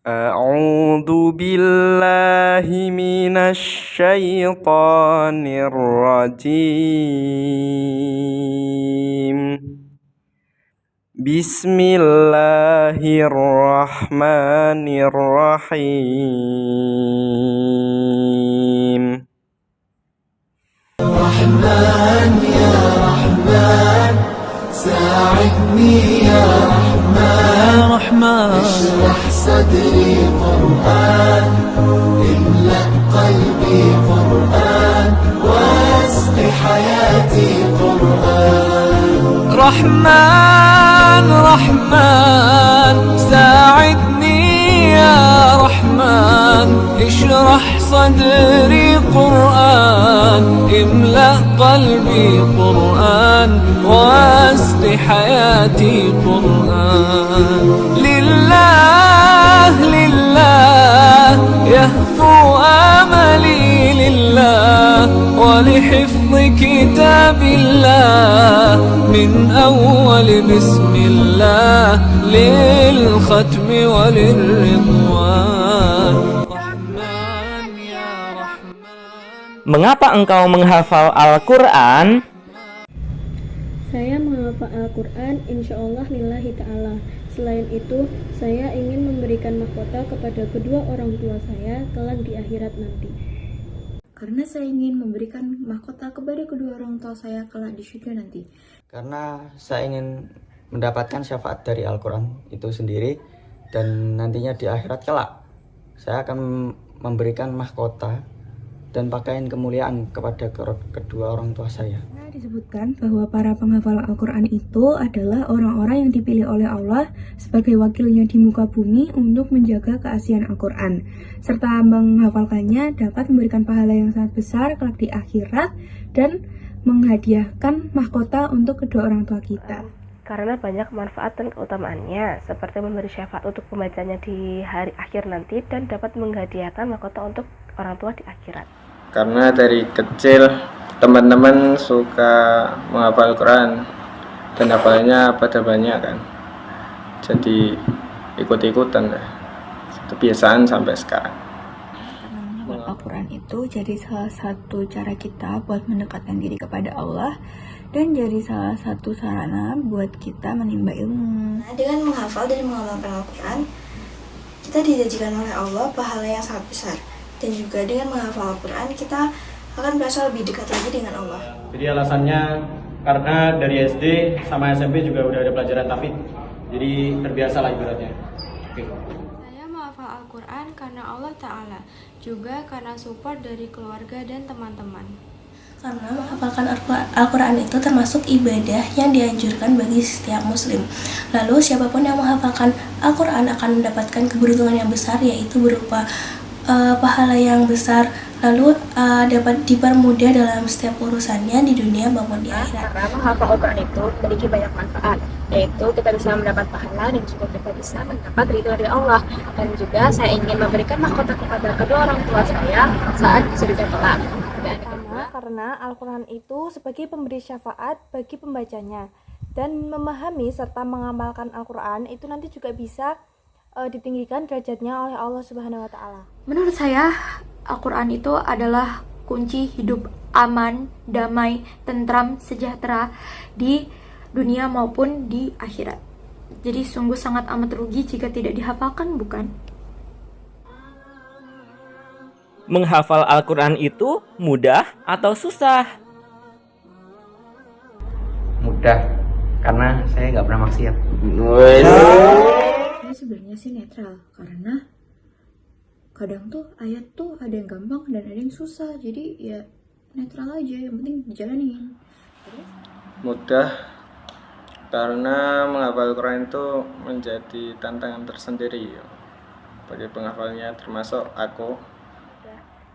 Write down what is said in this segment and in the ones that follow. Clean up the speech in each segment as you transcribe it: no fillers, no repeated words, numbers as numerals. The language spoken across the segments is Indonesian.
أعوذ بالله من الشيطان الرجيم. بسم الله الرحمن الرحيم. رحمن يا رحمن ساعدني يا رحمن اشرح صدري قرآن املأ قلبي قرآن واسق حياتي قرآن. رحمن رحمن ساعدني يا رحمن اشرح صدري قرآن املأ قلبي قرآن واسق حياتي قرآن. لله لله يهفو آملي لله ولحفظ كتاب الله من أول بسم الله للختم وللرضوان. رحمن يا رحمن. Mengapa engkau menghafal Al-Quran? Saya menghafal Al-Quran insyaallah lillahi ta'ala. Selain itu, saya ingin memberikan mahkota kepada kedua orang tua saya kelak di akhirat nanti. Karena saya ingin memberikan mahkota kepada kedua orang tua saya kelak di surga nanti. Karena saya ingin mendapatkan syafaat dari Al-Quran itu sendiri, dan nantinya di akhirat kelak saya akan memberikan mahkota dan pakaian kemuliaan kepada kedua orang tua saya. Disebutkan bahwa para penghafal Al-Quran itu adalah orang-orang yang dipilih oleh Allah sebagai wakilnya di muka bumi untuk menjaga keaslian Al-Quran, serta menghafalkannya dapat memberikan pahala yang sangat besar kelak di akhirat dan menghadiahkan mahkota untuk kedua orang tua kita. Karena banyak manfaat dan keutamaannya, seperti memberi syafaat untuk pembacanya di hari akhir nanti dan dapat menghadiahkan mahkota untuk orang tua di akhirat. Karena dari kecil teman-teman suka menghafal Quran dan hafalnya pada banyak kan, jadi ikut-ikutan lah, kebiasaan sampai sekarang. Karena menghafal Al-Quran itu jadi salah satu cara kita buat mendekatkan diri kepada Allah dan jadi salah satu sarana buat kita menimba ilmu. Nah, dengan menghafal dan mengamalkan Al-Quran, kita dijanjikan oleh Allah pahala yang sangat besar. Dan juga dengan menghafal Al-Quran, kita akan merasa lebih dekat lagi dengan Allah. Jadi alasannya karena dari SD sama SMP juga udah ada pelajaran tahfidz, jadi terbiasa lah ibaratnya. Saya menghafal Al-Quran karena Allah Ta'ala, juga karena support dari keluarga dan teman-teman. Karena menghafalkan Al-Quran itu termasuk ibadah yang dianjurkan bagi setiap muslim. Lalu siapapun yang menghafalkan Al-Quran akan mendapatkan keberuntungan yang besar, yaitu berupa pahala yang besar, lalu dapat dipermudah dalam setiap urusannya di dunia maupun di akhirat. Karena menghafal Al-Quran itu memiliki banyak manfaat, yaitu kita bisa mendapat pahala dan juga kita bisa mendapat ridho dari Allah. Dan juga saya ingin memberikan mahkota kepada kedua orang tua saya saat di surga kelak. Karena Al-Quran itu sebagai pemberi syafaat bagi pembacanya, dan memahami serta mengamalkan Al-Quran itu nanti juga bisa ditinggikan derajatnya oleh Allah Subhanahu wa Ta'ala. Menurut saya, Al-Quran itu adalah kunci hidup aman, damai, tentram, sejahtera di dunia maupun di akhirat. Jadi sungguh sangat amat rugi jika tidak dihafalkan, bukan? Menghafal Al-Quran itu mudah atau susah? Mudah, karena saya nggak pernah maksiat. Saya sebenarnya sih netral, karena kadang tuh ayat tuh ada yang gampang dan ada yang susah, jadi ya netral aja, yang penting dijalanin. Mudah karena menghafal Quran itu menjadi tantangan tersendiri ya, bagi penghafalnya termasuk aku.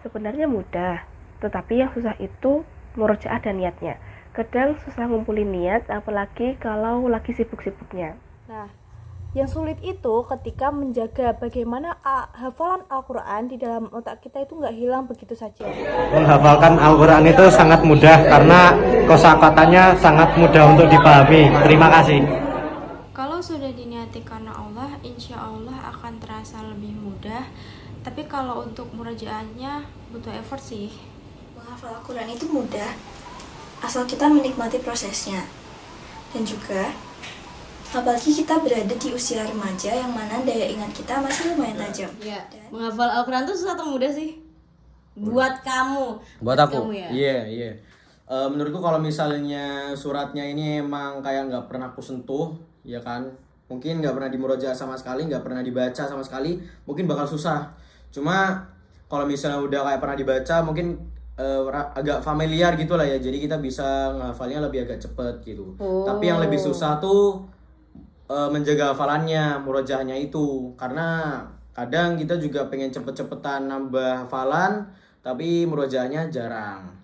Sebenarnya mudah, tetapi yang susah itu murojaah dan niatnya. Kadang susah ngumpulin niat, apalagi kalau lagi sibuk-sibuknya. Nah, yang sulit itu ketika menjaga bagaimana hafalan Al-Quran di dalam otak kita itu nggak hilang begitu saja. Menghafalkan Al-Quran itu sangat mudah karena kosakatanya sangat mudah untuk dipahami. Terima kasih. Kalau sudah diniati karena Allah, insya Allah akan akan terasa lebih mudah. Tapi kalau untuk murajaahnya butuh effort sih. Menghafal Al-Quran itu mudah, asal kita menikmati prosesnya. Dan juga, apalagi kita berada di usia remaja yang mana daya ingat kita masih lumayan tajam. Ya, menghafal Al-Quran itu susah atau mudah sih? Buat kamu. Buat aku, kamu ya? iya. Menurutku kalau misalnya suratnya ini emang kayak nggak pernah aku sentuh, ya kan, mungkin nggak pernah dimurojaah sama sekali, nggak pernah dibaca sama sekali, mungkin bakal susah. Cuma kalau misalnya udah kayak pernah dibaca, mungkin agak familiar gitu lah ya, jadi kita bisa ngafalnya lebih agak cepet gitu. Tapi yang lebih susah tuh menjaga hafalannya, murojaahnya itu, karena kadang kita juga pengen cepet-cepetan nambah hafalan, tapi murojaahnya jarang.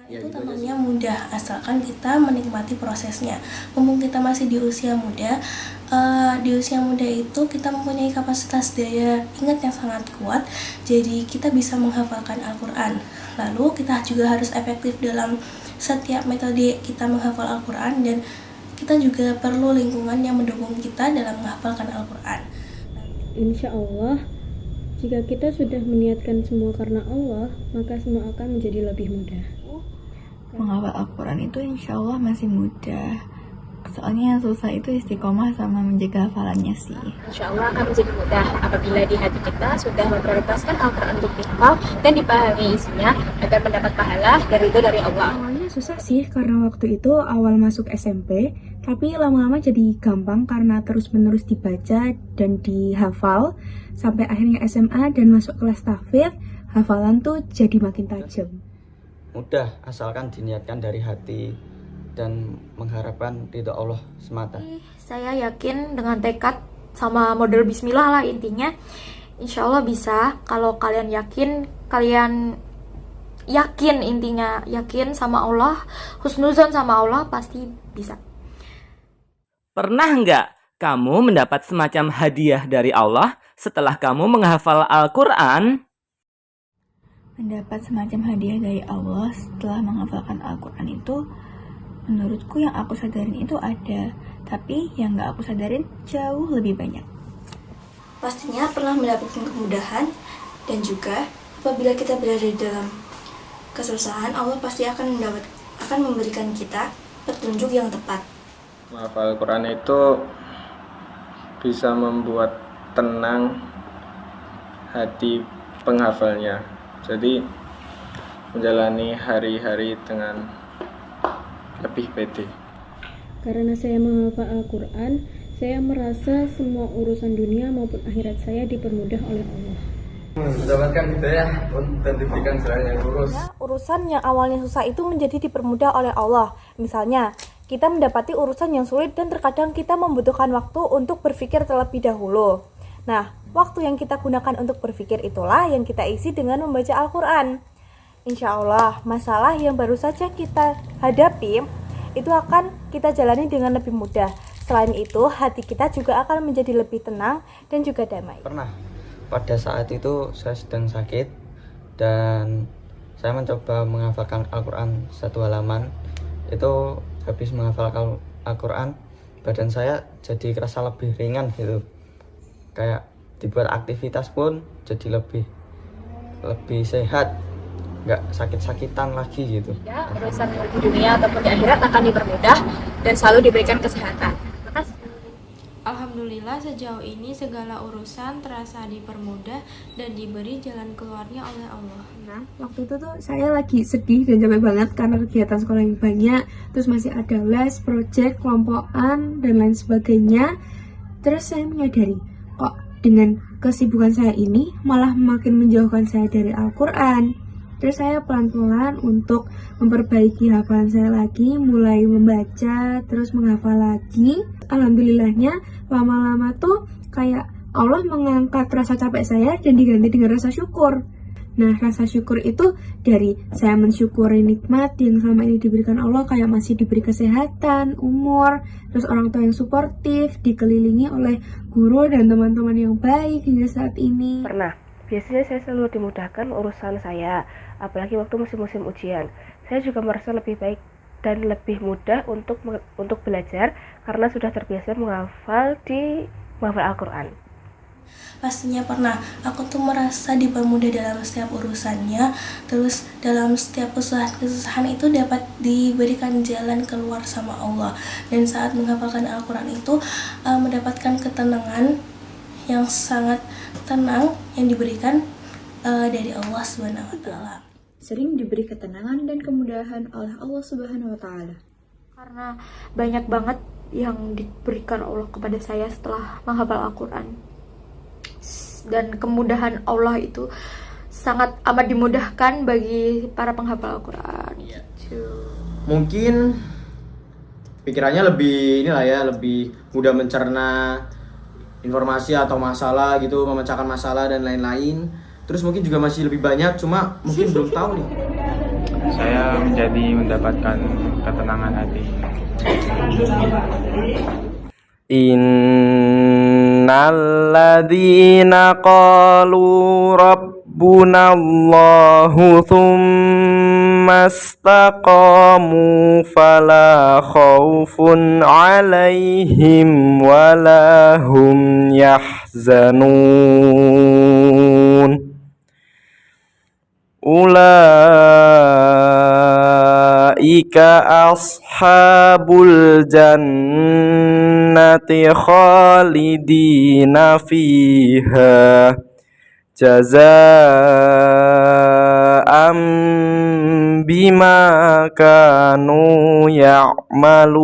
Ya, Itu gitu aja sih. namanya mudah, asalkan kita menikmati prosesnya. Mumpung kita masih di usia muda, itu kita mempunyai kapasitas daya ingat yang sangat kuat, jadi kita bisa menghafalkan Al-Quran. Lalu kita juga harus efektif dalam setiap metode kita menghafal Al-Quran, dan kita juga perlu lingkungan yang mendukung kita dalam menghafalkan Al-Quran. Insya Allah, jika kita sudah meniatkan semua karena Allah, maka semua akan menjadi lebih mudah. Menghafal Al-Quran itu insya Allah masih mudah. Soalnya yang susah itu istiqomah sama menjaga hafalannya sih. Insya Allah akan menjadi mudah apabila di hati kita sudah memprioritaskan Al-Quran untuk dihafal dan dipahami isinya agar mendapat pahala dari itu dari Allah. Awalnya susah sih karena waktu itu awal masuk SMP, tapi lama-lama jadi gampang karena terus-menerus dibaca dan dihafal. Sampai akhirnya SMA dan masuk kelas tahfidz, hafalan tuh jadi makin tajam. Mudah asalkan diniatkan dari hati dan mengharapkan ridho Allah semata. Saya yakin dengan tekad sama model bismillah lah intinya. Insya Allah bisa. Kalau kalian yakin intinya yakin sama Allah, husnuzon sama Allah, pasti bisa. Pernah nggak kamu mendapat semacam hadiah dari Allah setelah kamu menghafal Al-Quran? Mendapat semacam hadiah dari Allah setelah menghafalkan Al-Quran itu, menurutku yang aku sadarin itu ada, tapi yang gak aku sadarin jauh lebih banyak. Pastinya pernah mendapatkan kemudahan, dan juga apabila kita berada di dalam kesusahan, Allah pasti akan memberikan kita petunjuk yang tepat. Menghafal Al-Quran itu bisa membuat tenang hati penghafalnya. Jadi menjalani hari-hari dengan lebih pede. Karena saya menghafal Al-Quran, saya merasa semua urusan dunia maupun akhirat saya dipermudah oleh Allah. Mendapatkan hidayah dan diberikan jalan yang lurus. Urusan yang awalnya susah itu menjadi dipermudah oleh Allah. Misalnya, kita mendapati urusan yang sulit dan terkadang kita membutuhkan waktu untuk berpikir terlebih dahulu. Nah, waktu yang kita gunakan untuk berpikir itulah yang kita isi dengan membaca Al-Quran. Insya Allah, masalah yang baru saja kita hadapi itu akan kita jalani dengan lebih mudah. Selain itu, hati kita juga akan menjadi lebih tenang dan juga damai. Pernah, pada saat itu saya sedang sakit dan saya mencoba menghafalkan Al-Quran satu halaman. Itu habis menghafal Al-Quran, badan saya jadi kerasa lebih ringan gitu. Kayak dibuat aktivitas pun jadi lebih sehat, nggak sakit-sakitan lagi gitu. Ya, urusan di dunia ataupun di akhirat akan dipermudah dan selalu diberikan kesehatan. Makasih. Alhamdulillah sejauh ini segala urusan terasa dipermudah dan diberi jalan keluarnya oleh Allah. Nah, waktu itu tuh saya lagi sedih dan capek banget karena kegiatan sekolah yang banyak, terus masih ada les, project, kelompokan, dan lain sebagainya. Terus saya menyadari, kok dengan kesibukan saya ini malah makin menjauhkan saya dari Al-Quran. Terus saya pelan-pelan untuk memperbaiki hafalan saya lagi, mulai membaca, terus menghafal lagi. Alhamdulillahnya lama-lama tuh kayak Allah mengangkat rasa capek saya dan diganti dengan rasa syukur. Nah, rasa syukur itu dari saya mensyukuri nikmat yang selama ini diberikan Allah, kayak masih diberi kesehatan, umur, terus orang tua yang suportif, dikelilingi oleh guru dan teman-teman yang baik hingga saat ini. Pernah. Biasanya saya selalu dimudahkan urusan saya, apalagi waktu musim-musim ujian. Saya juga merasa lebih baik dan lebih mudah untuk belajar karena sudah terbiasa menghafal Al-Quran. Pastinya pernah. Aku tuh merasa dipermudah dalam setiap urusannya. Terus dalam setiap kesusahan itu dapat diberikan jalan keluar sama Allah. Dan saat menghafalkan Al-Quran itu mendapatkan ketenangan yang sangat tenang yang diberikan dari Allah Subhanahu wa taala. Sering diberi ketenangan dan kemudahan oleh Allah Subhanahu wa taala. Karena banyak banget yang diberikan Allah kepada saya setelah menghafal Al-Quran. Dan kemudahan Allah itu sangat amat dimudahkan bagi para penghafal Al-Quran. Gitu. Mungkin pikirannya lebih inilah ya, lebih mudah mencerna informasi atau masalah gitu, memecahkan masalah dan lain-lain. Terus mungkin juga masih lebih banyak, cuma mungkin belum tahu nih. Saya menjadi mendapatkan ketenangan hati. Innalladzina qalu rabbunallahu thumma istaqamu fala khaufun alaihim wala hum yahzanun. Ulaika ashabul jannati khalidina fiha jazaa'an bima kanu ya'malun.